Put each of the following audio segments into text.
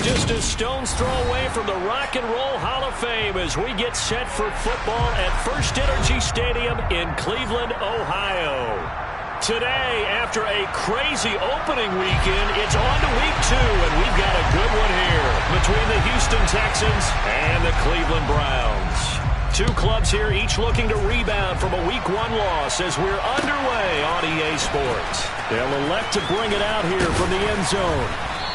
just a stone's throw away from the Rock and Roll Hall of Fame as we get set for football at First Energy Stadium in Cleveland, Ohio. Today, after a crazy opening weekend, it's on to week 2, and we've got a good one here between the Houston Texans and the Cleveland Browns. Two clubs here, each looking to rebound from a Week 1 loss as we're underway on EA Sports. They'll elect to bring it out here from the end zone.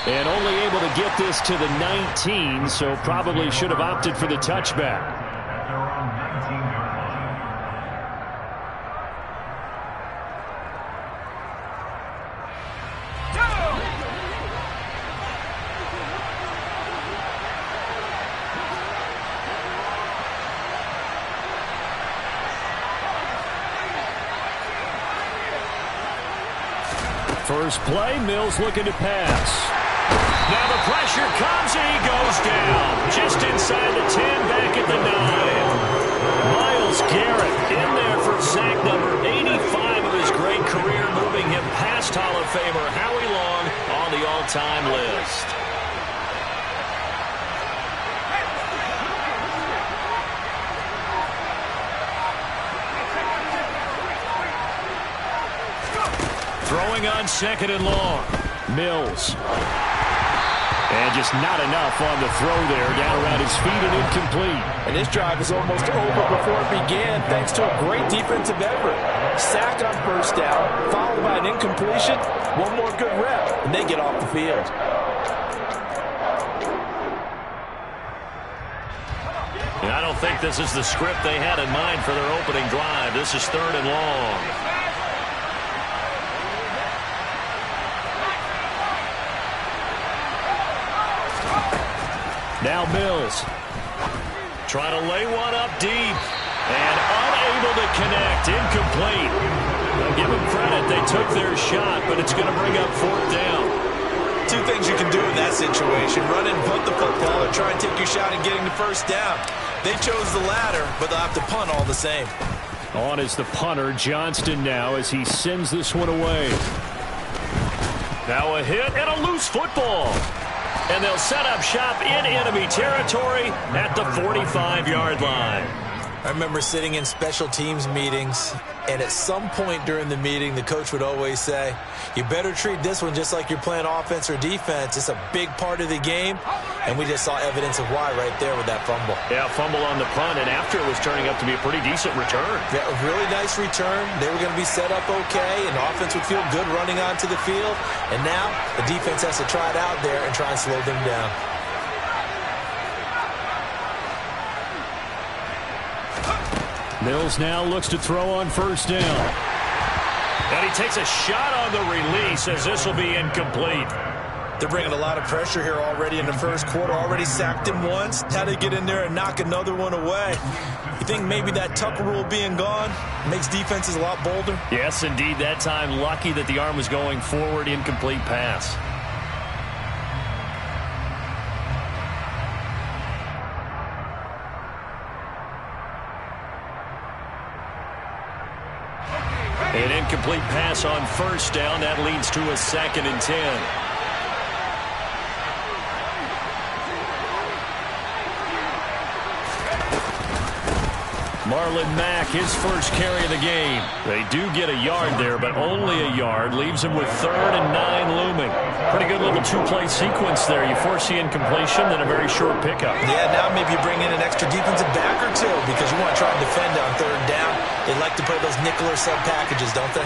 And only able to get this to the 19, so probably should have opted for the touchback. First play, Mills looking to pass. Now the pressure comes and he goes down. Just inside the 10, back at the 9. Myles Garrett in there for sack number 85 of his great career, moving him past Hall of Famer Howie Long on the all-time list. Throwing on second and long. Mills. And just not enough on the throw there. Down around his feet and incomplete. And this drive is almost over before it began thanks to a great defensive effort. Sack on first down, followed by an incompletion. One more good rep, and they get off the field. And I don't think this is the script they had in mind for their opening drive. This is third and long. Now Mills trying to lay one up deep and unable to connect. Incomplete. I'll give them credit. They took their shot, but it's going to bring up fourth down. Two things you can do in that situation. Run and punt the football or try and take your shot at getting the first down. They chose the latter, but they'll have to punt all the same. On is the punter, Johnston now, as he sends this one away. Now a hit and a loose football. And they'll set up shop in enemy territory at the 45-yard line. I remember sitting in special teams meetings, and at some point during the meeting, the coach would always say, you better treat this one just like you're playing offense or defense. It's a big part of the game, and we just saw evidence of why right there with that fumble. Yeah, fumble on the punt, and after it was turning up to be a pretty decent return. Yeah, a really nice return. They were going to be set up okay, and the offense would feel good running onto the field, and now the defense has to try it out there and try and slow them down. Mills now looks to throw on first down. And he takes a shot on the release as this will be incomplete. They're bringing a lot of pressure here already in the first quarter. Already sacked him once. How to get in there and knock another one away. You think maybe that Tucker rule being gone makes defenses a lot bolder? Yes, indeed. That time lucky that the arm was going forward. Incomplete pass. An incomplete pass on first down. That leads to a 2nd and 10. Marlon Mack, his first carry of the game. They do get a yard there, but only a yard. Leaves him with 3rd and 9 looming. Pretty good little two-play sequence there. You force the incompletion, then a very short pickup. Yeah, now maybe you bring in an extra defensive back or two because you want to try and defend on 3rd down. They like to play those nickel or sub packages, don't they?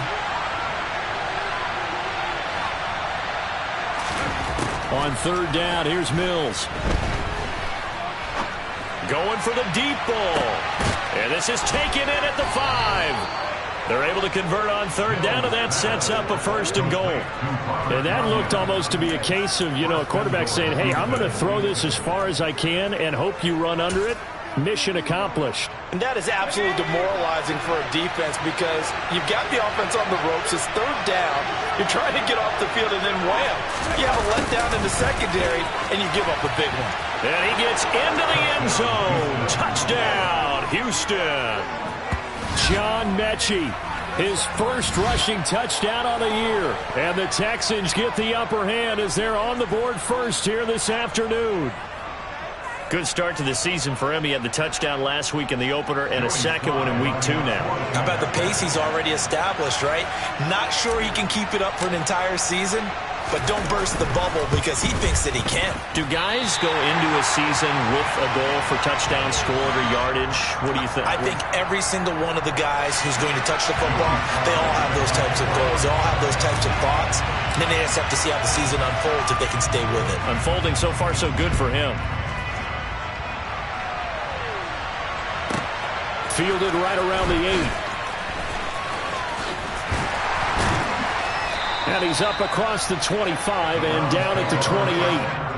On 3rd down, here's Mills. Going for the deep ball. And this is taken in at the 5. They're able to convert on 3rd down, and that sets up a 1st and goal. And that looked almost to be a case of, a quarterback saying, hey, I'm going to throw this as far as I can and hope you run under it. Mission accomplished. And that is absolutely demoralizing for a defense because you've got the offense on the ropes. It's 3rd down. You're trying to get off the field, and then wham, you have a letdown in the secondary, and you give up a big one. And he gets into the end zone. Touchdown, Houston. John Mechie His first rushing touchdown on the year. And the Texans get the upper hand as they're on the board first here this afternoon. Good start to the season for him. He had the touchdown last week in the opener and a second one in week 2 now. How about the pace he's already established, right? Not sure he can keep it up for an entire season, but don't burst the bubble because he thinks that he can. Do guys go into a season with a goal for touchdown scored or yardage? What do you think? I think every single one of the guys who's going to touch the football, they all have those types of goals. They all have those types of thoughts. And then they just have to see how the season unfolds if they can stay with it. Unfolding so far so good for him. Fielded right around the 8. And he's up across the 25 and down at the 28.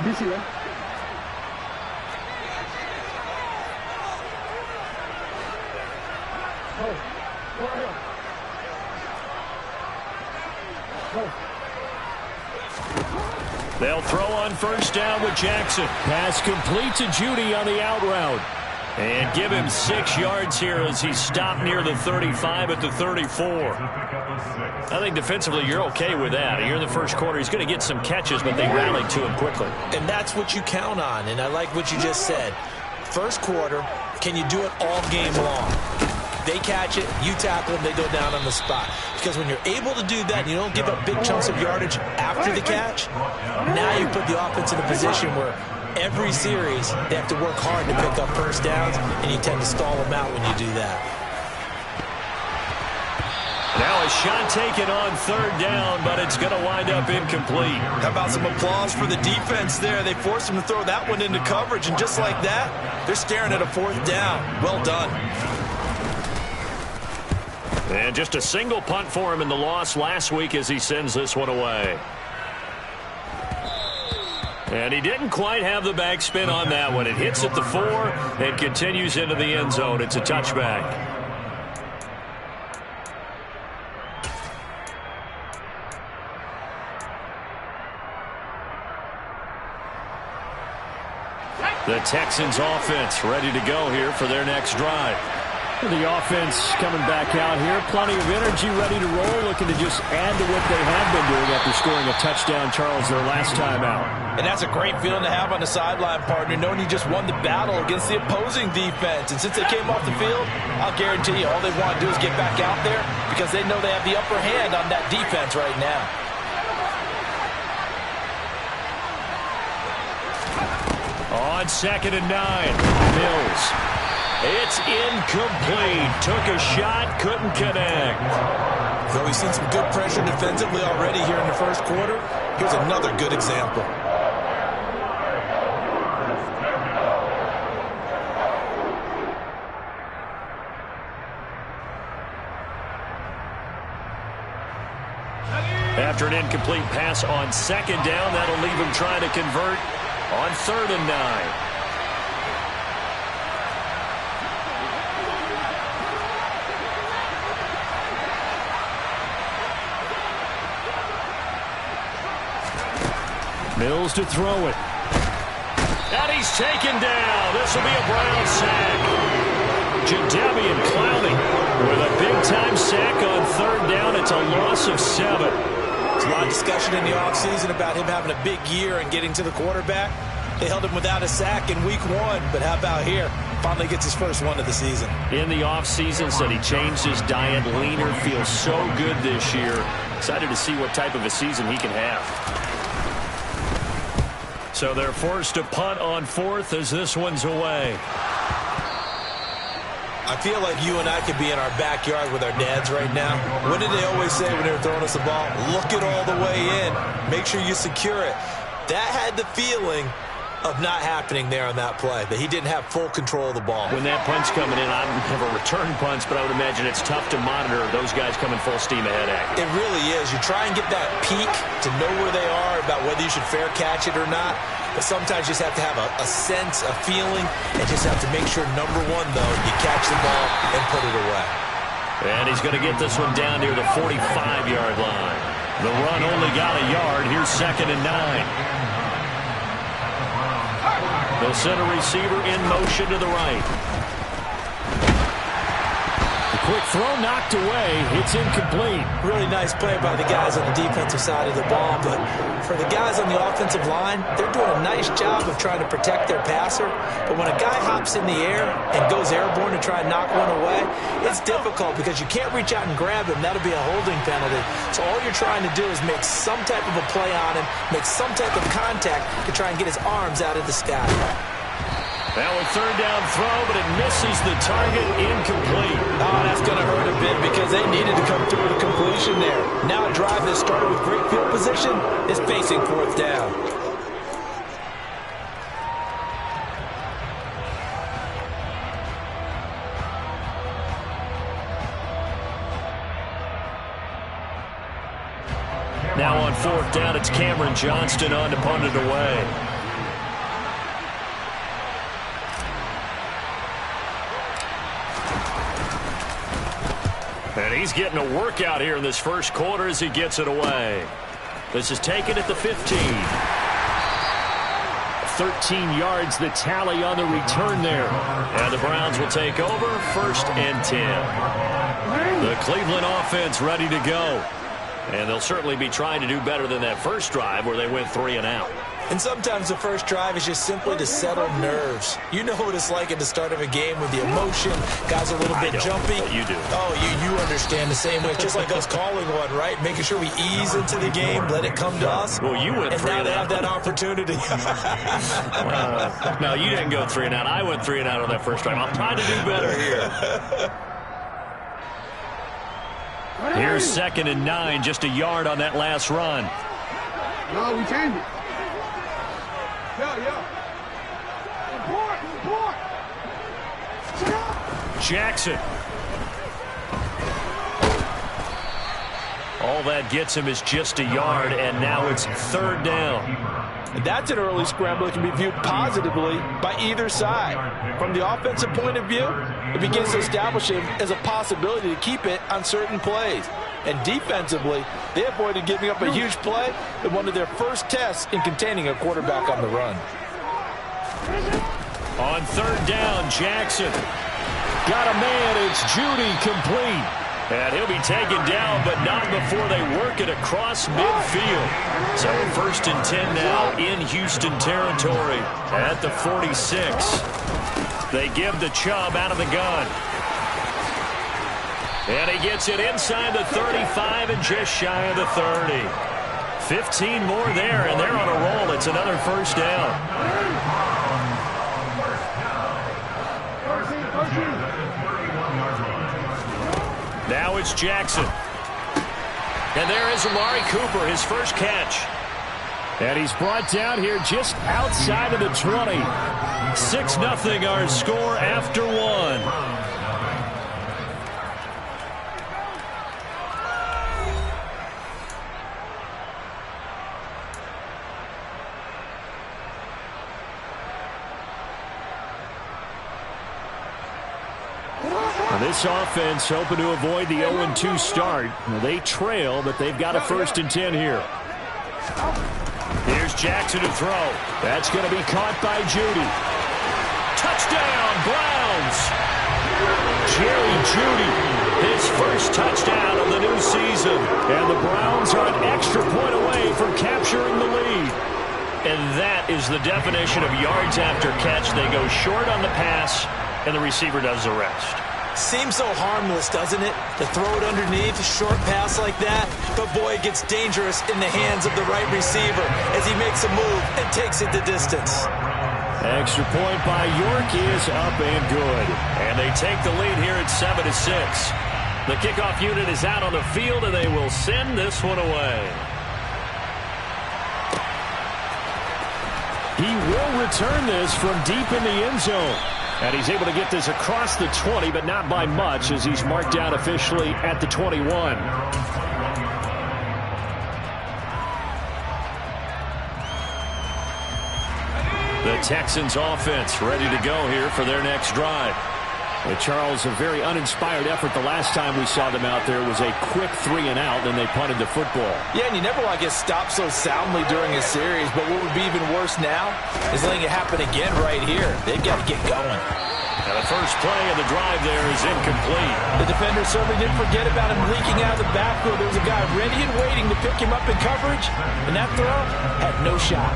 Busy, right? They'll throw on first down with Jackson. Pass complete to Judy on the out route. And give him 6 yards here as he's stopped near the 35 at the 34. I think defensively you're okay with that. Here in the first quarter, he's going to get some catches, but they rallied to him quickly. And that's what you count on, and I like what you just said. First quarter, can you do it all game long? They catch it, you tackle them, they go down on the spot. Because when you're able to do that and you don't give up big chunks of yardage after the catch, now you put the offense in a position where every series they have to work hard to pick up first downs, and you tend to stall them out when you do that. Now a shot taken on third down, but it's going to wind up incomplete. How about some applause for the defense there? They forced him to throw that one into coverage, and just like that, they're staring at a 4th down. Well done. And just a single punt for him in the loss last week as he sends this one away. And he didn't quite have the backspin on that one. It hits at the 4 and continues into the end zone. It's a touchback. The Texans offense ready to go here for their next drive. The offense coming back out here. Plenty of energy, ready to roll, looking to just add to what they have been doing after scoring a touchdown, Charles, their last time out. And that's a great feeling to have on the sideline, partner, knowing you just won the battle against the opposing defense. And since they came off the field, I'll guarantee you all they want to do is get back out there because they know they have the upper hand on that defense right now. On 2nd and 9, Mills. It's incomplete. Took a shot, couldn't connect. Though we've seen some good pressure defensively already here in the first quarter, here's another good example. After an incomplete pass on 2nd down, that'll leave him trying to convert on 3rd and 9. Mills to throw it. And he's taken down. This will be a Brown sack. Jadeveon Clowney with a big-time sack on 3rd down. It's a loss of 7. There's a lot of discussion in the offseason about him having a big year and getting to the quarterback. They held him without a sack in week 1, but how about here? Finally gets his first one of the season. In the offseason, said he changed his diet, leaner, feels so good this year. Excited to see what type of a season he can have. So they're forced to punt on 4th as this one's away. I feel like you and I could be in our backyard with our dads right now. What did they always say when they were throwing us the ball? Look it all the way in. Make sure you secure it. That had the feeling of not happening there on that play, that he didn't have full control of the ball. When that punt's coming in, I don't have a return punch, but I would imagine it's tough to monitor those guys coming full steam ahead at you. It really is. You try and get that peek to know where they are, about whether you should fair catch it or not. But sometimes you just have to have a sense, a feeling, and just have to make sure, number one, though, you catch the ball and put it away. And he's going to get this one down near the 45-yard line. The run only got a yard. Here's 2nd and 9. They'll send a receiver in motion to the right. The quick throw knocked away. It's incomplete. Really nice play by the guys on the defensive side of the ball, but for the guys on the offensive line, they're doing a nice job of trying to protect their passer. But when a guy hops in the air and goes airborne to try and knock one away, it's difficult because you can't reach out and grab him. That'll be a holding penalty. So all you're trying to do is make some type of a play on him, make some type of contact to try and get his arms out of the sky. Now a 3rd down throw, but it misses the target, incomplete. Oh, that's going to hurt a bit because they needed to come through with a completion there. Now a drive that started with great field position is facing 4th down. Now on 4th down, it's Cameron Johnston on to punt it away. And he's getting a workout here in this first quarter as he gets it away. This is taken at the 15. 13 yards the tally on the return there. And the Browns will take over 1st and 10. The Cleveland offense ready to go. And they'll certainly be trying to do better than that first drive where they went 3 and out. And sometimes the first drive is just simply to settle nerves. You know what it's like at the start of a game with the emotion. Guys are a little bit jumpy. But you do. Oh, you understand the same way. It's just like us calling one, right? Making sure we ease into the game, let it come to us. Well, you went 3 and out. And now they have that opportunity. No, you didn't go 3 and out. I went 3 and out on that first drive. I'm trying to do better here. Here's 2nd and 9, just a yard on that last run. No, we changed it. Yeah. Jackson. All that gets him is just a yard, and now it's 3rd down. That's an early scramble that can be viewed positively by either side. From the offensive point of view, it begins to establish him as a possibility to keep it on certain plays. And defensively, they avoided giving up a huge play in one of their first tests in containing a quarterback on the run. On 3rd down, Jackson. Got a man, it's Judy, complete. And he'll be taken down, but not before they work it across midfield. So 1st and 10 now in Houston territory at the 46. They give the Chubb out of the gun. And he gets it inside the 35 and just shy of the 30. 15 more there, and they're on a roll. It's another 1st down. Now it's Jackson. And there is Amari Cooper, his first catch. And he's brought down here just outside of the 20. 6-0 our score after 1. This offense hoping to avoid the 0-2 start. They trail, but they've got a 1st and 10 here. Here's Jackson to throw. That's going to be caught by Judy. Touchdown, Browns! Jerry Judy, his first touchdown of the new season. And the Browns are an extra point away from capturing the lead. And that is the definition of yards after catch. They go short on the pass, and the receiver does the rest. Seems so harmless, doesn't it? To throw it underneath, a short pass like that. But, boy, it gets dangerous in the hands of the right receiver as he makes a move and takes it the distance. Extra point by York is up and good. And they take the lead here at 7-6. The kickoff unit is out on the field, and they will send this one away. He will return this from deep in the end zone. And he's able to get this across the 20, but not by much, as he's marked down officially at the 21. The Texans offense ready to go here for their next drive. Charles, a very uninspired effort the last time we saw them out there was a quick 3-and-out, and they punted the football. Yeah, and you never want to get stopped so soundly during a series, but what would be even worse now is letting it happen again right here. They've got to get going. And the first play of the drive there is incomplete. The defender certainly didn't forget about him leaking out of the backfield. There was a guy ready and waiting to pick him up in coverage, and that throw had no shot.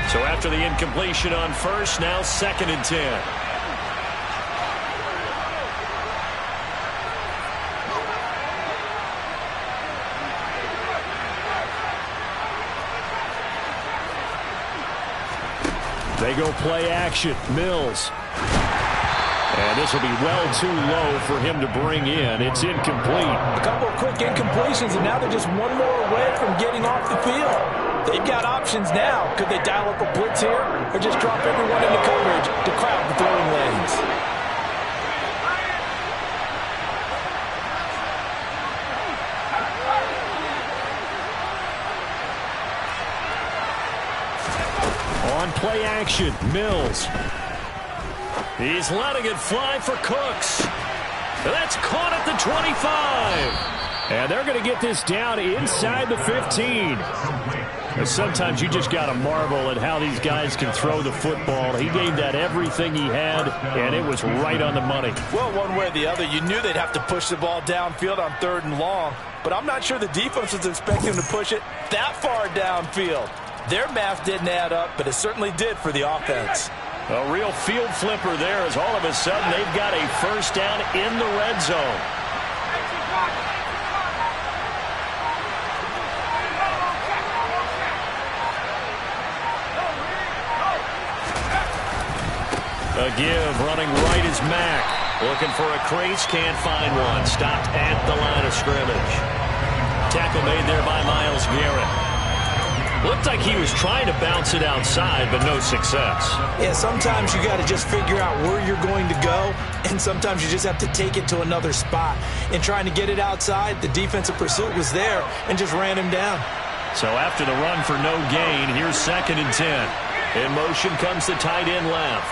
So after the incompletion on first, now 2nd and 10. They go play action. Mills. And this will be well too low for him to bring in. It's incomplete. A couple of quick incompletions, and now they're just one more away from getting off the field. They've got options now. Could they dial up a blitz here or just drop everyone into coverage to crowd the throwing lanes? On play action, Mills. He's letting it fly for Cooks. That's caught at the 25. And they're going to get this down inside the 15. Sometimes you just got to marvel at how these guys can throw the football. He gave that everything he had, and it was right on the money. Well, one way or the other, you knew they'd have to push the ball downfield on 3rd and long, but I'm not sure the defense was expecting them to push it that far downfield. Their math didn't add up, but it certainly did for the offense. A real field flipper there as all of a sudden they've got a first down in the red zone. A give, running right is Mack. Looking for a crease, can't find one. Stopped at the line of scrimmage. Tackle made there by Myles Garrett. Looked like he was trying to bounce it outside, but no success. Yeah, sometimes you got to just figure out where you're going to go, and sometimes you just have to take it to another spot. In trying to get it outside, the defensive pursuit was there and just ran him down. So after the run for no gain, here's 2nd and 10. In motion comes the tight end left.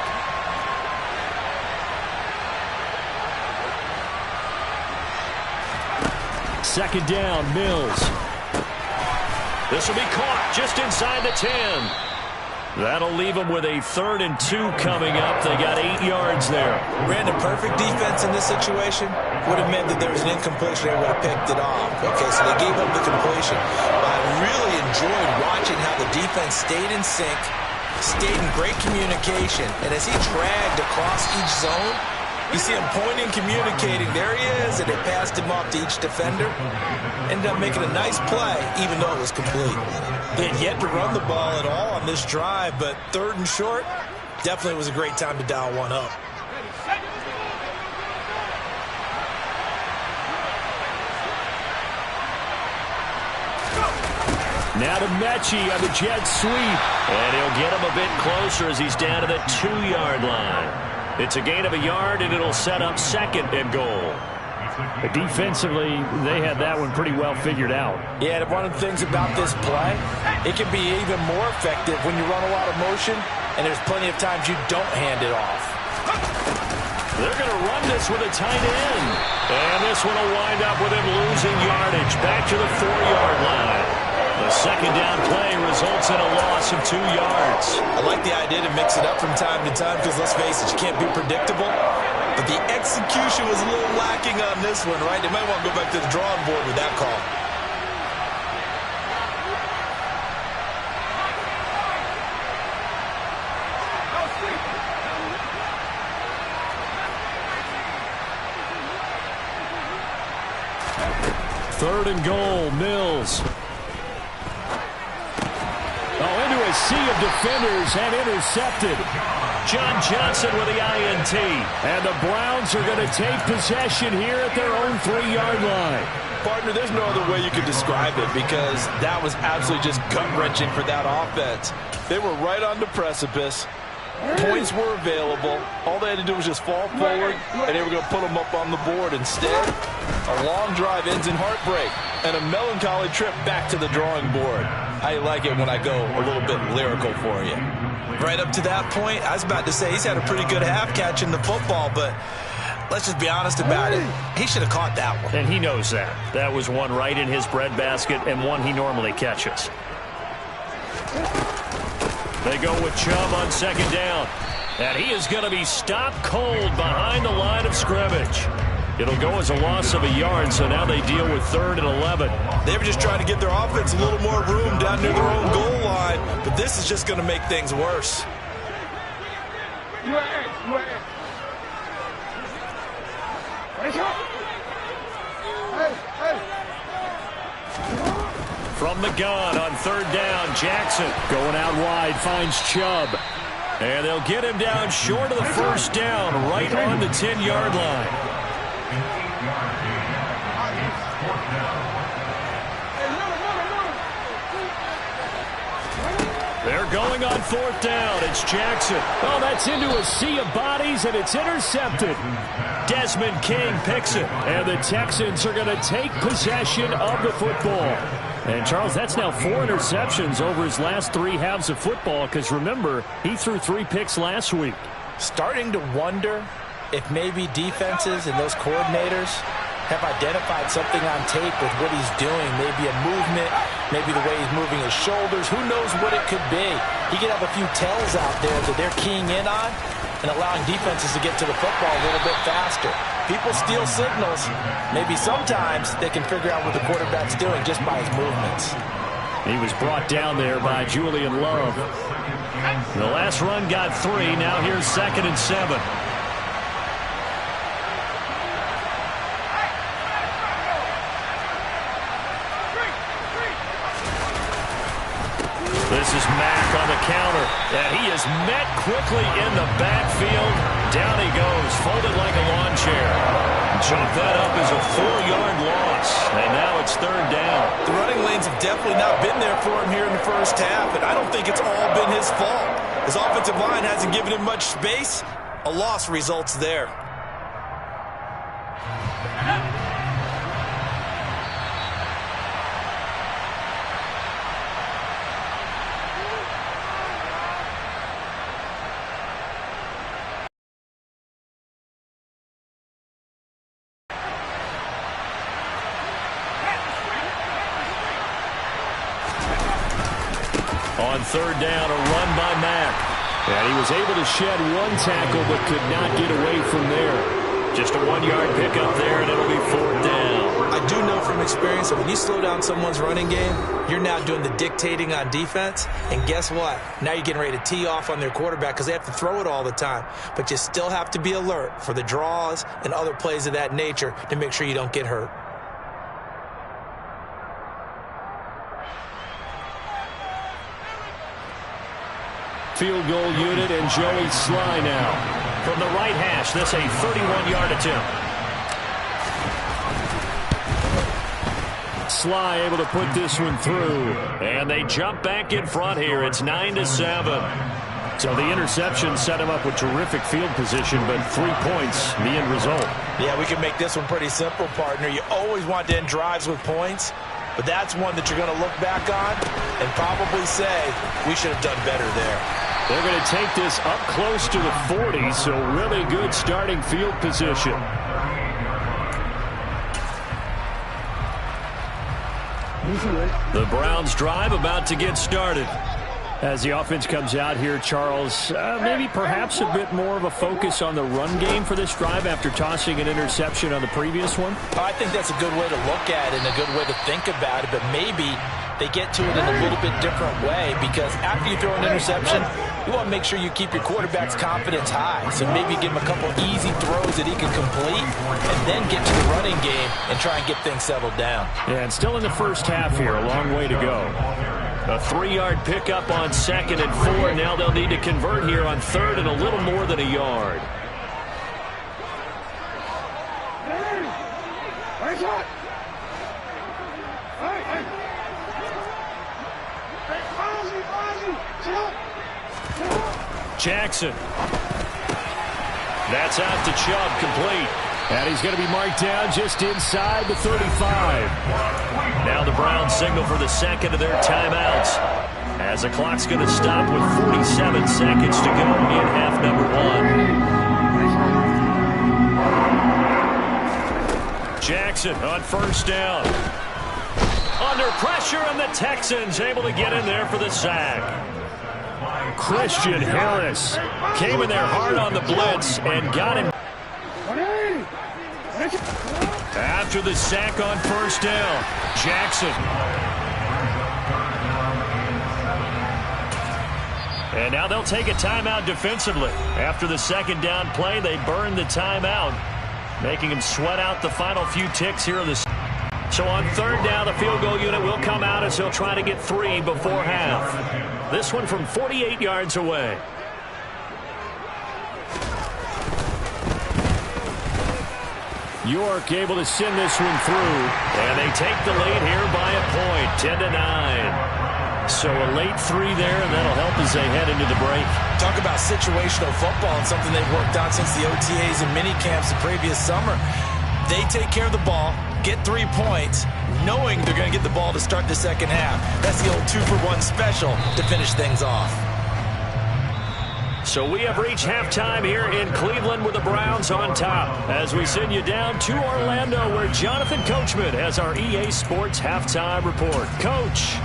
Second down, Mills. This will be caught just inside the 10. That'll leave them with a 3rd and 2 coming up. They got 8 yards there. Ran a perfect defense in this situation. Would have meant that there was an incompletion. They would have picked it off. Okay, so they gave up the completion. But I really enjoyed watching how the defense stayed in sync, stayed in great communication. And as he dragged across each zone, you see him pointing, communicating. There he is, and they passed him off to each defender. Ended up making a nice play, even though it was complete. They had yet to run the ball at all on this drive, but 3rd and short, definitely was a great time to dial one up. Now to Mechie on the jet sweep. And he'll get him a bit closer as he's down to the 2-yard line. It's a gain of a yard, and it'll set up 2nd and goal. Defensively, they had that one pretty well figured out. Yeah, and one of the things about this play, it can be even more effective when you run a lot of motion, and there's plenty of times you don't hand it off. They're going to run this with a tight end. And this one will wind up with him losing yardage back to the 4-yard line. The 2nd down play results in a loss of 2 yards. I like the idea to mix it up from time to time because, let's face it, you can't be predictable. But the execution was a little lacking on this one, right? They might want to go back to the drawing board with that call. 3rd and goal, Mills. Oh, into a sea of defenders and intercepted. John Johnson with the INT. And the Browns are going to take possession here at their own 3-yard line. Partner, there's no other way you could describe it because that was absolutely just gut-wrenching for that offense. They were right on the precipice. Points were available. All they had to do was just fall forward, and they were going to put them up on the board. Instead, a long drive ends in heartbreak and a melancholy trip back to the drawing board. I like it when I go a little bit lyrical for you. Right up to that point, I was about to say he's had a pretty good half catching the football, but let's just be honest about it. He should have caught that one. And he knows that. That was one right in his breadbasket and one he normally catches. They go with Chubb on 2nd down. And he is going to be stopped cold behind the line of scrimmage. It'll go as a loss of a yard, so now they deal with 3rd and 11. They were just trying to get their offense a little more room down near their own goal line, but this is just going to make things worse. From the gun on 3rd down, Jackson going out wide, finds Chubb. And they'll get him down short of the 1st down, right on the 10-yard line. They're going on 4th down. It's Jackson. Oh, that's into a sea of bodies, and it's intercepted. Desmond King picks it, and the Texans are going to take possession of the football. And, Charles, that's now 4 interceptions over his last 3 halves of football, because, remember, he threw 3 picks last week. Starting to wonder if maybe defenses and those coordinators have identified something on tape with what he's doing. Maybe a movement, maybe the way he's moving his shoulders. Who knows what it could be? He could have a few tells out there that they're keying in on and allowing defenses to get to the football a little bit faster. People steal signals. Maybe sometimes they can figure out what the quarterback's doing just by his movements. He was brought down there by Julian Love. The last run got 3. Now here's 2nd and 7. This is Mack on the counter, and he is met quickly in the backfield. Down he goes, folded like a lawn chair. Chalk that up as a 4-yard loss, and now it's 3rd down. The running lanes have definitely not been there for him here in the first half, and I don't think it's all been his fault. His offensive line hasn't given him much space. A loss results there. On 3rd down, a run by Mack. And he was able to shed 1 tackle but could not get away from there. Just a 1-yard pickup there, and it'll be 4th down. I do know from experience that when you slow down someone's running game, you're now doing the dictating on defense. And guess what? Now you're getting ready to tee off on their quarterback because they have to throw it all the time. But you still have to be alert for the draws and other plays of that nature to make sure you don't get hurt. Field goal unit and Joey Sly now. From the right hash, this a 31-yard attempt. Sly able to put this one through. And they jump back in front here. It's 9-7. So the interception set him up with terrific field position, but 3 points, the end result. Yeah, we can make this one pretty simple, partner. You always want to end drives with points, but that's one that you're going to look back on and probably say, we should have done better there. They're going to take this up close to the 40, so really good starting field position. The Browns drive about to get started. As the offense comes out here, Charles, maybe perhaps a bit more of a focus on the run game for this drive after tossing an interception on the previous one? I think that's a good way to look at it and a good way to think about it, but maybe they get to it in a little bit different way, because after you throw an interception, you want to make sure you keep your quarterback's confidence high. So maybe give him a couple easy throws that he can complete, and then get to the running game and try and get things settled down. Yeah, and still in the first half here, a long way to go. A 3-yard pickup on 2nd and 4. Now they'll need to convert here on 3rd and a little more than a yard. Jackson. That's out to Chubb, complete. And he's going to be marked down just inside the 35. Now the Browns signal for the second of their timeouts, as the clock's going to stop with 47 seconds to go in half number 1. Jackson on first down. Under pressure, and the Texans able to get in there for the sack. Christian Harris came in there hard on the blitz and got him. After the sack on first down, Jackson. And now they'll take a timeout defensively. After the second down play, they burn the timeout, making him sweat out the final few ticks here in the. So on 3rd down, the field goal unit will come out as they'll try to get 3 before half. This one from 48 yards away. York able to send this one through, and they take the lead here by a point, 10-9. So a late 3 there, and that'll help as they head into the break. Talk about situational football, and something they've worked on since the OTAs and mini camps the previous summer. They take care of the ball, get 3 points, knowing they're going to get the ball to start the second half. That's the old 2-for-1 special to finish things off. So we have reached halftime here in Cleveland with the Browns on top, as we send you down to Orlando, where Jonathan Coachman has our EA Sports halftime report. Coach.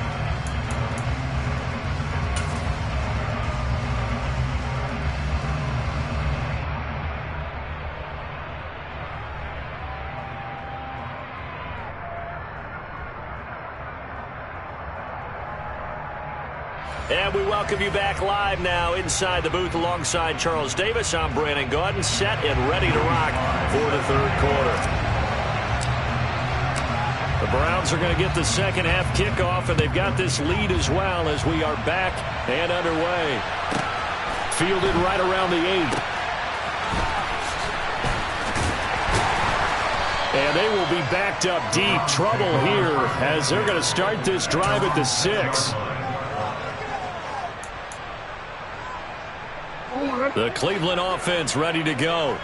And we welcome you back live now inside the booth alongside Charles Davis. I'm Brandon Gaudin, set and ready to rock for the 3rd quarter. The Browns are going to get the second half kickoff, and they've got this lead as well as we are back and underway. Fielded right around the 8. And they will be backed up deep. Trouble here as they're going to start this drive at the 6. The Cleveland offense ready to go.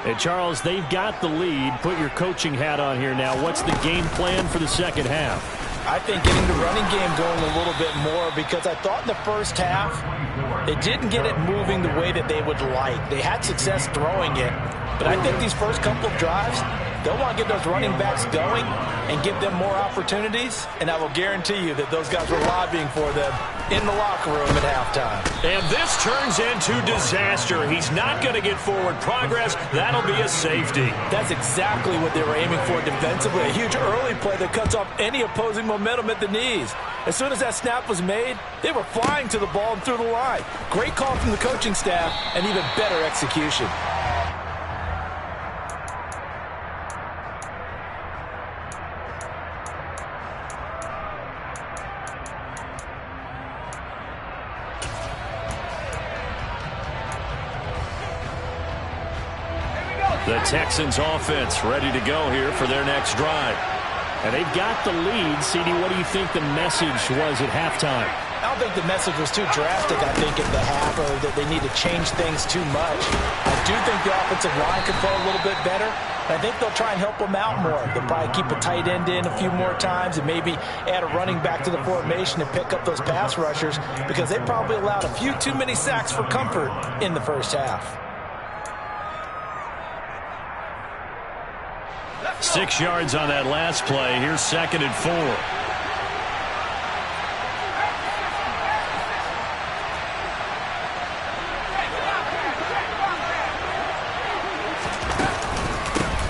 And Charles, they've got the lead. Put your coaching hat on here now. What's the game plan for the second half? I think getting the running game going a little bit more, because I thought in the first half they didn't get it moving the way that they would like. They had success throwing it, but I think these first couple of drives, they'll want to get those running backs going and give them more opportunities, and I will guarantee you that those guys were lobbying for them in the locker room at halftime. And this turns into disaster. He's not going to get forward progress. That'll be a safety. That's exactly what they were aiming for defensively. A huge early play that cuts off any opposing momentum at the knees. As soon as that snap was made, they were flying to the ball and through the line. Great call from the coaching staff, and even better execution. The Texans offense ready to go here for their next drive. And they've got the lead. CD, what do you think the message was at halftime? I don't think the message was too drastic, I think, at the half, or that they need to change things too much. I do think the offensive line could play a little bit better. I think they'll try and help them out more. They'll probably keep a tight end in a few more times and maybe add a running back to the formation and pick up those pass rushers, because they probably allowed a few too many sacks for comfort in the first half. 6 yards on that last play. Here's 2nd and 4.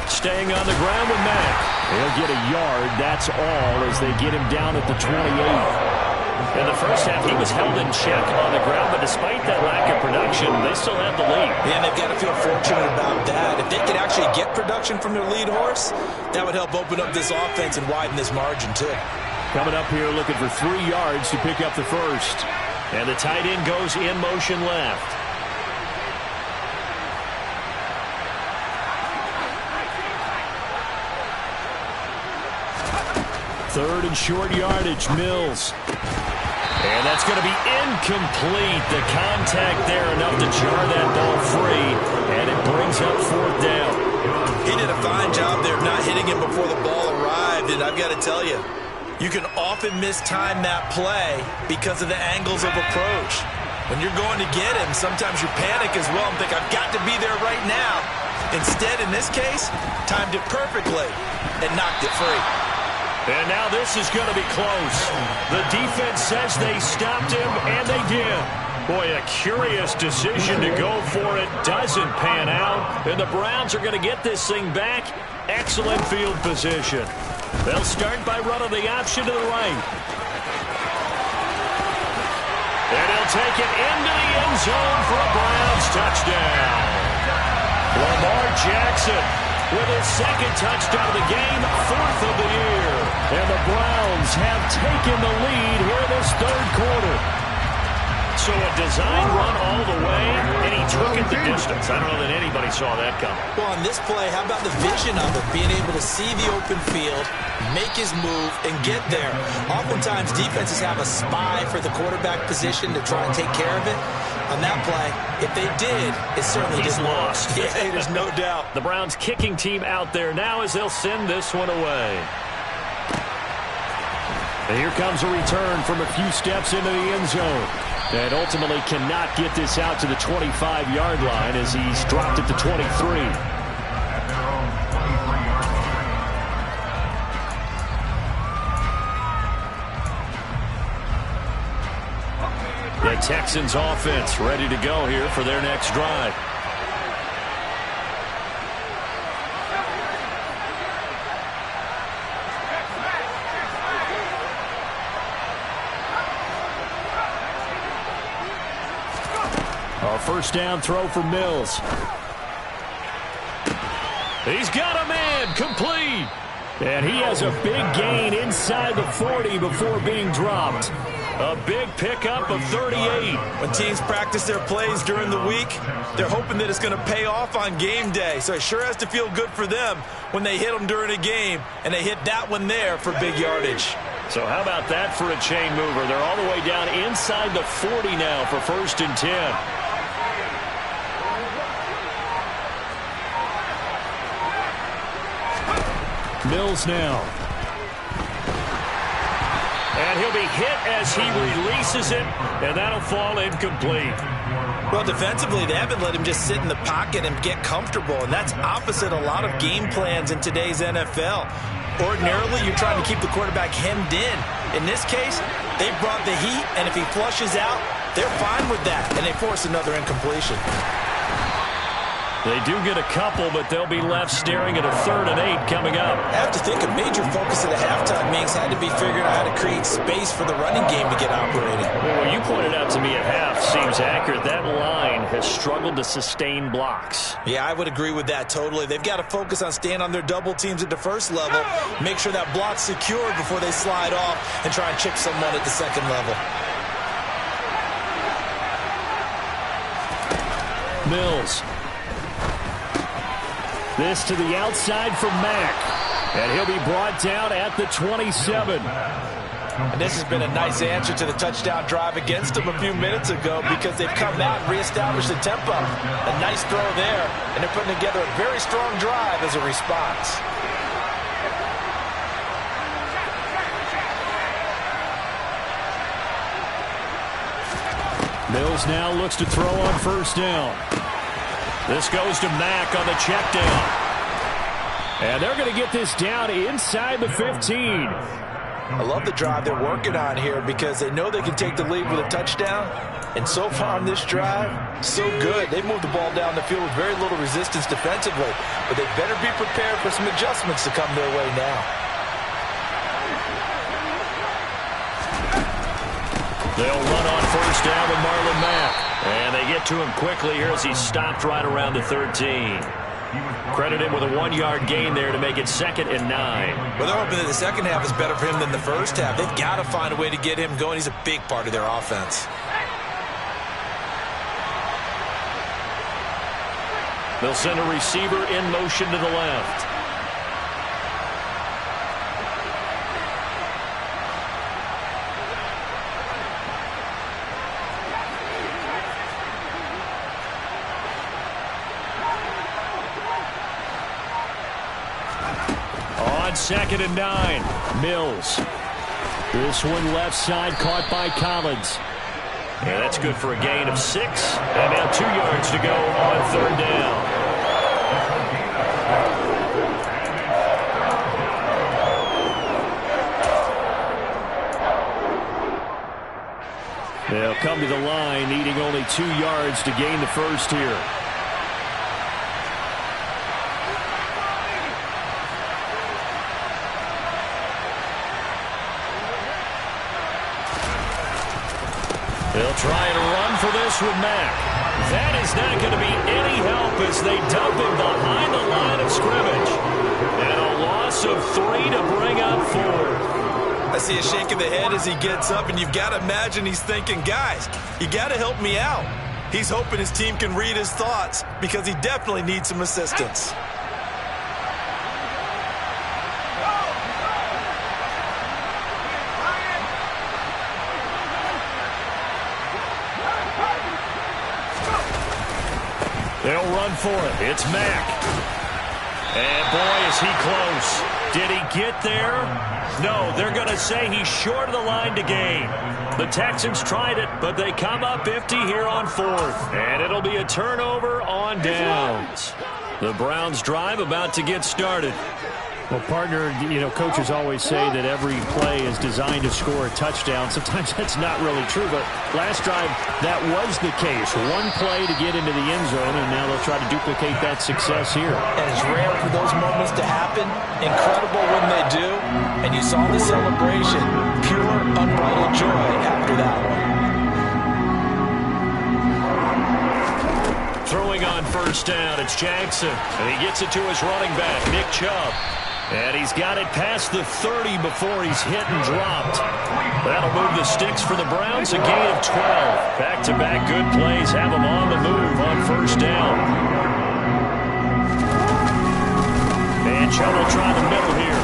Staying on the ground with Mack. He'll get a yard, that's all, as they get him down at the 28. In the first half, he was held in check on the ground, but despite that lack of production, they still have the lead. Yeah, and they've got to feel fortunate about that. If they could actually get production from their lead horse, that would help open up this offense and widen this margin, too. Coming up here looking for 3 yards to pick up the first. And the tight end goes in motion left. Third and short yardage, Mills. And that's going to be incomplete. The contact there enough to jar that ball free, and it brings up 4th down. He did a fine job there of not hitting him before the ball arrived, and I've got to tell you, you can often mistime that play because of the angles of approach. When you're going to get him, sometimes you panic as well and think, I've got to be there right now. Instead, in this case, timed it perfectly and knocked it free. And now this is going to be close. The defense says they stopped him, and they did. Boy, a curious decision to go for it. Doesn't pan out. And the Browns are going to get this thing back. Excellent field position. They'll start by running the option to the right. And he'll take it into the end zone for a Browns touchdown. Lamar Jackson with his 2nd touchdown of the game, 4th of the year. And the Browns have taken the lead here in this 3rd quarter. So a design run all the way, and he took it the distance. I don't know that anybody saw that coming. Well, on this play, how about the vision of it? Being able to see the open field, make his move, and get there. Oftentimes, defenses have a spy for the quarterback position to try and take care of it. On that play, if they did, it certainly He's lost. Yeah, there's no doubt. The Browns kicking team out there now as they'll send this one away. And here comes a return from a few steps into the end zone. And ultimately cannot get this out to the 25-yard line as he's dropped at the 23. The Texans offense ready to go here for their next drive. A first down throw for Mills. He's got a man, complete. And he has a big gain inside the 40 before being dropped. A big pickup of 38. When teams practice their plays during the week, they're hoping that it's going to pay off on game day. So it sure has to feel good for them when they hit them during a game, and they hit that one there for big yardage. So how about that for a chain mover? They're all the way down inside the 40 now for 1st and 10. Mills now. And he'll be hit as he releases it, and that'll fall incomplete. Well, defensively, they haven't let him just sit in the pocket and get comfortable, and that's opposite a lot of game plans in today's NFL. Ordinarily, you're trying to keep the quarterback hemmed in. In this case, they brought the heat, and if he flushes out, they're fine with that, and they force another incompletion. They do get a couple, but they'll be left staring at a 3rd and 8 coming up. I have to think a major focus of the halftime meetings had to be figuring out how to create space for the running game to get operating. Well, what you pointed out to me at half seems accurate. That line has struggled to sustain blocks. Yeah, I would agree with that totally. They've got to focus on staying on their double teams at the first level, make sure that block's secured before they slide off and try and chip someone at the second level. Mills. This to the outside for Mack. And he'll be brought down at the 27. And this has been a nice answer to the touchdown drive against them a few minutes ago because they've come out and reestablished the tempo. A nice throw there, and they're putting together a very strong drive as a response. Mills now looks to throw on 1st down. This goes to Mack on the check down. And they're going to get this down inside the 15. I love the drive they're working on here because they know they can take the lead with a touchdown. And so far on this drive, so good. They moved the ball down the field with very little resistance defensively. But they better be prepared for some adjustments to come their way now. They'll run on first down with Marlon Mack. And they get to him quickly here as he stopped right around the 13. Credit him with a 1-yard gain there to make it 2nd and 9. Well, they're hoping that the second half is better for him than the first half. They've got to find a way to get him going. He's a big part of their offense. They'll send a receiver in motion to the left. On 2nd and 9, Mills. This one left side caught by Collins. And that's good for a gain of 6. And now 2 yards to go on 3rd down. They'll come to the line, needing only 2 yards to gain the first here. They'll try and run for this with Mack. That is not going to be any help as they dump him behind the line of scrimmage. And a loss of 3 to bring up 4. I see a shake of the head as he gets up, and you've got to imagine he's thinking, guys, you got to help me out. He's hoping his team can read his thoughts because he definitely needs some assistance. They'll run for it. It's Mack. And boy, is he close. Did he get there? No, they're going to say he's short of the line to gain. The Texans tried it, but they come up empty here on 4th. And it'll be a turnover on downs. The Browns drive about to get started. Well, partner, coaches always say that every play is designed to score a touchdown. Sometimes that's not really true, but last drive, that was the case. One play to get into the end zone, and now they'll try to duplicate that success here. And it's rare for those moments to happen. Incredible when they do. And you saw the celebration. Pure, unbridled joy after that one. Throwing on first down, it's Jackson. And he gets it to his running back, Nick Chubb. And he's got it past the 30 before he's hit and dropped. That'll move the sticks for the Browns, a gain of 12. Back-to-back good plays have them on the move on first down. And Chubb will try the middle here.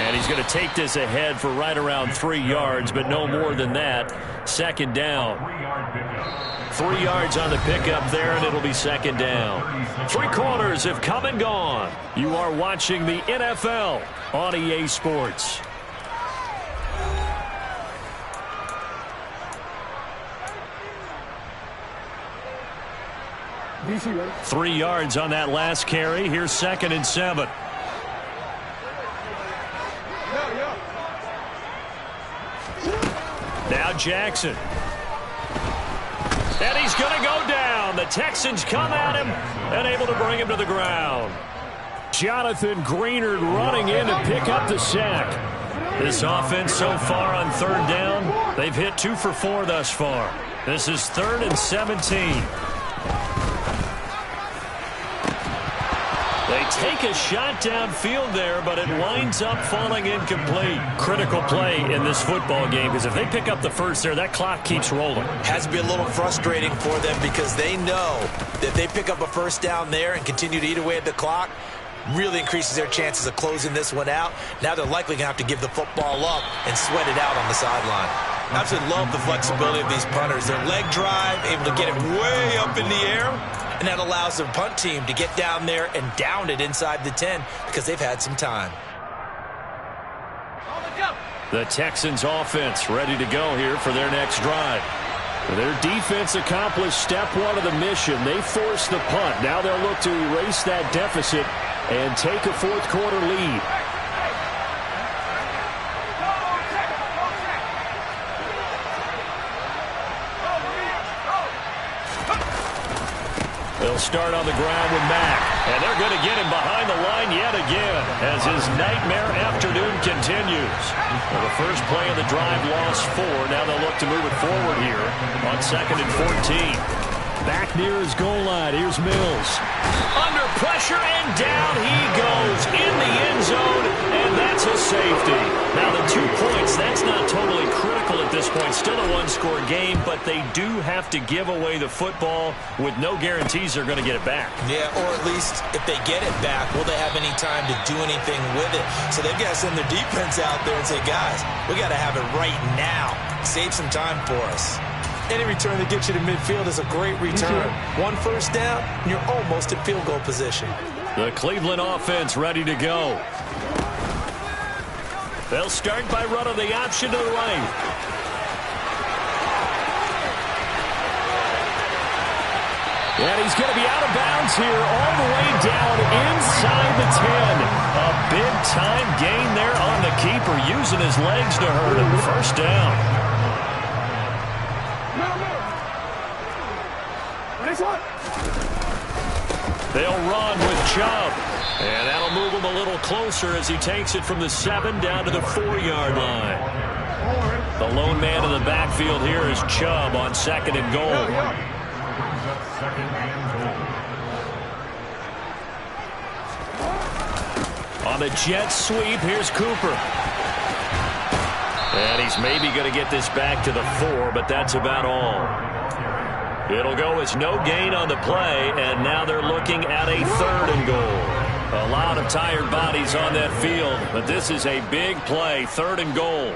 And he's going to take this ahead for right around 3 yards, but no more than that. 2nd down. 3 yards on the pickup there, and it'll be 2nd down. 3 quarters have come and gone. You are watching the NFL on EA Sports. DC, ready? 3 yards on that last carry. Here's 2nd and 7. Now Jackson. And he's going to go down. The Texans come at him and able to bring him to the ground. Jonathan Greenard running in to pick up the sack. This offense so far on 3rd down, they've hit 2 for 4 thus far. This is 3rd and 17. They take a shot downfield there, but it winds up falling incomplete. Critical play in this football game, because if they pick up the first there, that clock keeps rolling. Has to be a little frustrating for them because they know that if they pick up a first down there and continue to eat away at the clock, really increases their chances of closing this one out. Now they're likely going to have to give the football up and sweat it out on the sideline. I absolutely love the flexibility of these punters. Their leg drive, able to get it way up in the air. And that allows the punt team to get down there and down it inside the 10 because they've had some time. The Texans offense ready to go here for their next drive. Their defense accomplished step 1 of the mission. They forced the punt. Now they'll look to erase that deficit and take a 4th quarter lead. They'll start on the ground with Mack. And they're going to get him behind the line yet again as his nightmare afternoon continues. Well, the first play of the drive lost 4. Now they'll look to move it forward here on 2nd and 14. Back near his goal line. Here's Mills. Under pressure, and down he goes in the end zone, and that's a safety. Now, the 2 points, that's not totally critical at this point. Still a one-score game, but they do have to give away the football with no guarantees they're going to get it back. Yeah, or at least if they get it back, will they have any time to do anything with it? So they've got to send their defense out there and say, guys, we got to have it right now. Save some time for us. Any return that gets you to midfield is a great return. 1 first down, and you're almost in field goal position. The Cleveland offense ready to go. They'll start by running the option to the right. And he's going to be out of bounds here all the way down inside the 10. A big-time gain there on the keeper, using his legs to hurt him. First down. They'll run with Chubb. And that'll move him a little closer as he takes it from the 7 down to the 4-yard line. The lone man in the backfield here is Chubb on 2nd and goal. On the jet sweep, here's Cooper. And he's maybe going to get this back to the 4, but that's about all. It'll go as no gain on the play, and now they're looking at a 3rd and goal. A lot of tired bodies on that field, but this is a big play, 3rd and goal.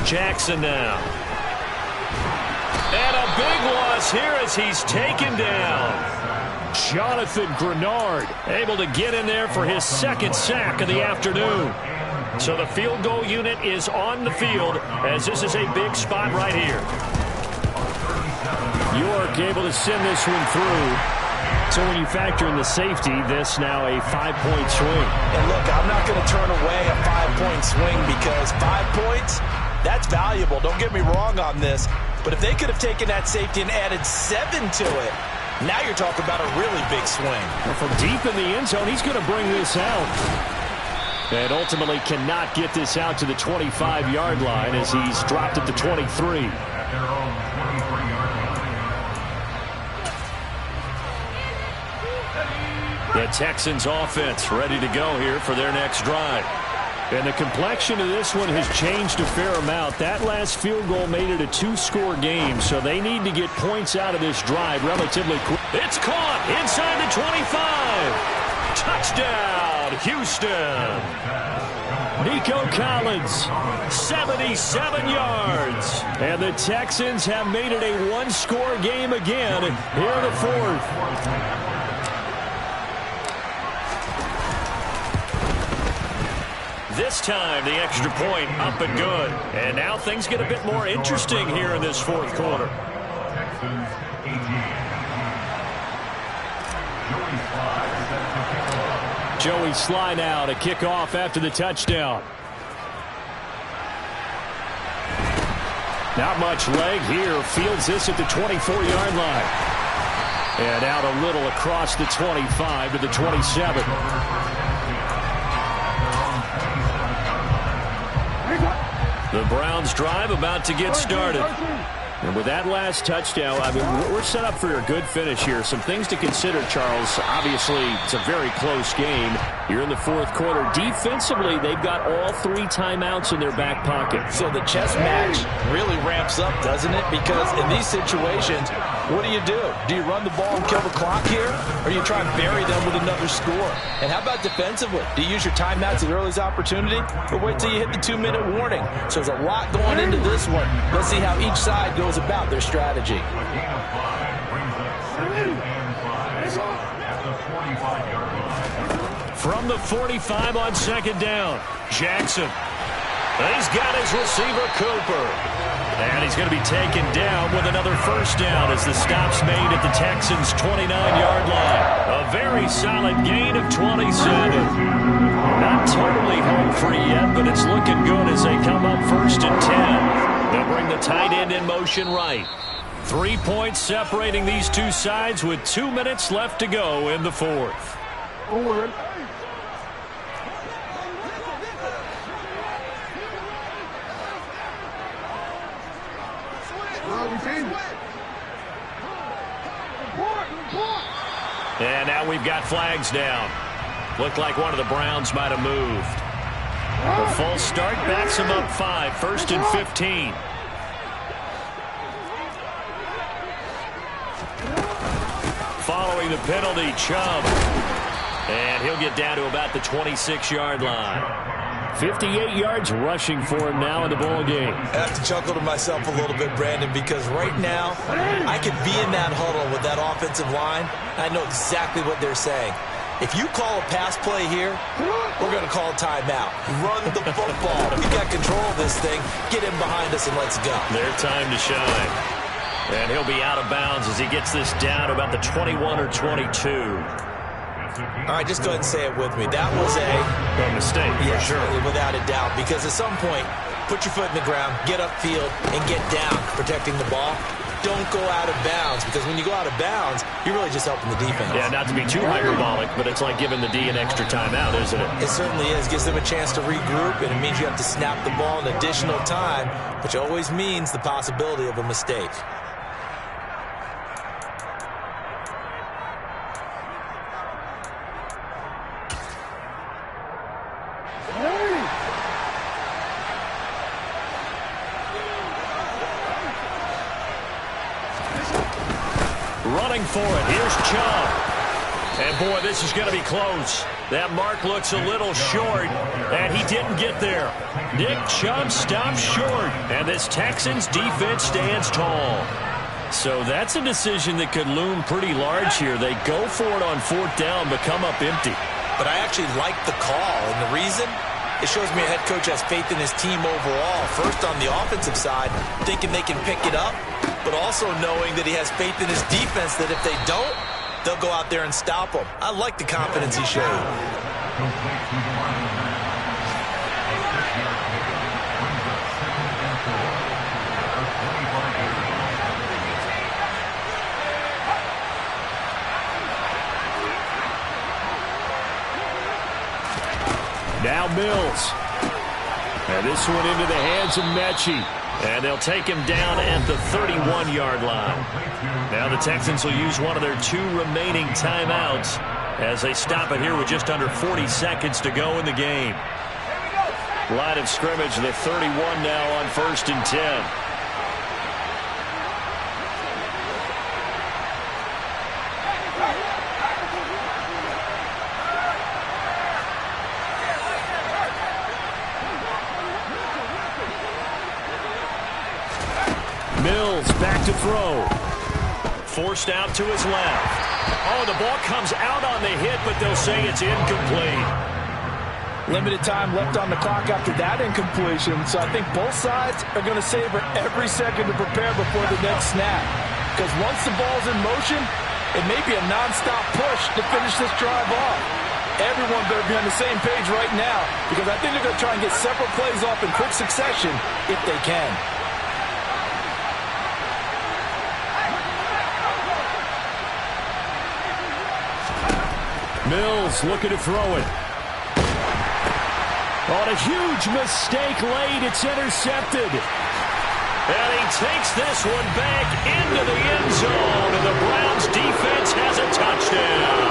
Jackson now. And a big loss here as he's taken down. Jonathan Grenard able to get in there for his 2nd sack of the afternoon. So the field goal unit is on the field as this is a big spot right here. York able to send this one through. So when you factor in the safety, this now a 5-point swing. And look, I'm not going to turn away a 5-point swing because 5 points, that's valuable. Don't get me wrong on this. But if they could have taken that safety and added 7 to it, now you're talking about a really big swing. Well, from deep in the end zone, he's going to bring this out. And ultimately cannot get this out to the 25-yard line as he's dropped at the 23. The Texans offense ready to go here for their next drive. And the complexion of this one has changed a fair amount. That last field goal made it a 2-score game, so they need to get points out of this drive relatively quick. It's caught inside the 25. Touchdown, Houston. Nico Collins, 77 yards. And the Texans have made it a 1-score game again here in the 4th. This time, the extra point up and good. And now things get a bit more interesting here in this 4th quarter. Joey Sly now to kick off after the touchdown. Not much leg here. Fields this at the 24-yard line. And out a little across the 25 to the 27. The Browns drive about to get started. And with that last touchdown, I mean, we're set up for a good finish here. Some things to consider, Charles. Obviously, it's a very close game. You're in the 4th quarter. Defensively, they've got all 3 timeouts in their back pocket. So the chess match really ramps up, doesn't it? Because in these situations, what do? Do you run the ball and kill the clock here? Or you try and bury them with another score? And how about defensively? Do you use your timeouts at the earliest opportunity? Or wait till you hit the 2-minute warning? So there's a lot going into this one. Let's see how each side goes about their strategy. From the 45 on 2nd down, Jackson. He's got his receiver, Cooper. And he's going to be taken down with another first down as the stop's made at the Texans' 29-yard line. A very solid gain of 27. Not totally home free yet, but it's looking good as they come up 1st and 10. They'll bring the tight end in motion right. 3 points separating these two sides with 2 minutes left to go in the 4th. And now we've got flags down. Looked like one of the Browns might have moved. A false start backs them up 5, 1st and 15. Following the penalty, Chubb. And he'll get down to about the 26-yard line. 58 yards rushing for him now in the ball game. I have to chuckle to myself a little bit, Brandon, because right now I could be in that huddle with that offensive line. I know exactly what they're saying. If you call a pass play here, we're going to call a timeout. Run the football. We got control of this thing. Get him behind us and let's go. Their time to shine. And he'll be out of bounds as he gets this down to about the 21 or 22. All right, just go ahead and say it with me. That was a mistake, yes, for sure. Without a doubt, because at some point, put your foot in the ground, get upfield, and get down protecting the ball. Don't go out of bounds, because when you go out of bounds, you're really just helping the defense. Yeah, not to be too hyperbolic, but it's like giving the D an extra timeout, isn't it? It certainly is. Gives them a chance to regroup, and it means you have to snap the ball an additional time, which always means the possibility of a mistake. Running for it. Here's Chubb. And, boy, this is going to be close. That mark looks a little short, and he didn't get there. Nick Chubb stops short, and this Texans defense stands tall. So that's a decision that could loom pretty large here. They go for it on 4th down, but come up empty. But I actually like the call, and the reason? It shows me a head coach has faith in his team overall. First, on the offensive side, thinking they can pick it up, but also knowing that he has faith in his defense that if they don't, they'll go out there and stop them. I like the confidence he showed. Now Mills. And this one into the hands of Mechie. And they'll take him down at the 31-yard line. Now the Texans will use one of their 2 remaining timeouts as they stop it here with just under 40 seconds to go in the game. Line of scrimmage, the 31 now on 1st and 10. Mills back to throw. Forced out to his left. Oh, the ball comes out on the hit, but they'll say it's incomplete. Limited time left on the clock after that incompletion, so I think both sides are going to savor every second to prepare before the next snap. Because once the ball's in motion, it may be a nonstop push to finish this drive off. Everyone better be on the same page right now, because I think they're going to try and get several plays off in quick succession if they can. Mills looking to throw it. On a huge mistake late, it's intercepted. And he takes this one back into the end zone, and the Browns defense has a touchdown.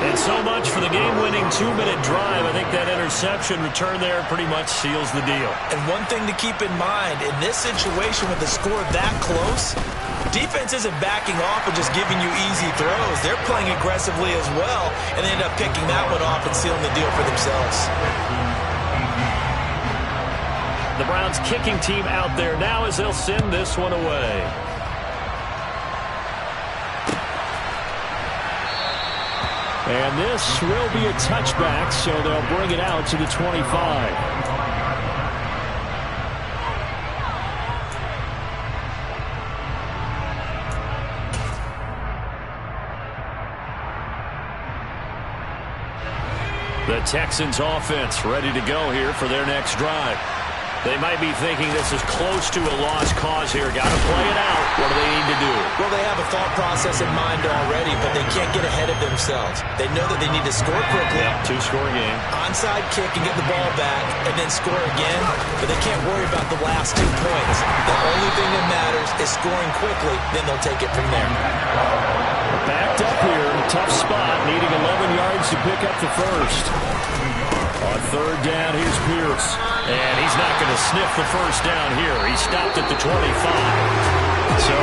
And so much for the game-winning 2-minute drive. I think that interception return there pretty much seals the deal. And one thing to keep in mind, in this situation with the score that close, defense isn't backing off and just giving you easy throws. They're playing aggressively as well, and they end up picking that one off and sealing the deal for themselves. The Browns kicking team out there now as they'll send this one away. And this will be a touchback, so they'll bring it out to the 25. The Texans offense ready to go here for their next drive. They might be thinking this is close to a lost cause here. Got to play it out. What do they need to do? Well, they have a thought process in mind already, but they can't get ahead of themselves. They know that they need to score quickly. Yep, two-score game. Onside kick and get the ball back and then score again, but they can't worry about the last 2 points. The only thing that matters is scoring quickly, then they'll take it from there. Backed up here, tough spot, needing 11 yards to pick up the first. On third down, here's Pierce. And he's not going to sniff the first down here. He stopped at the 25. So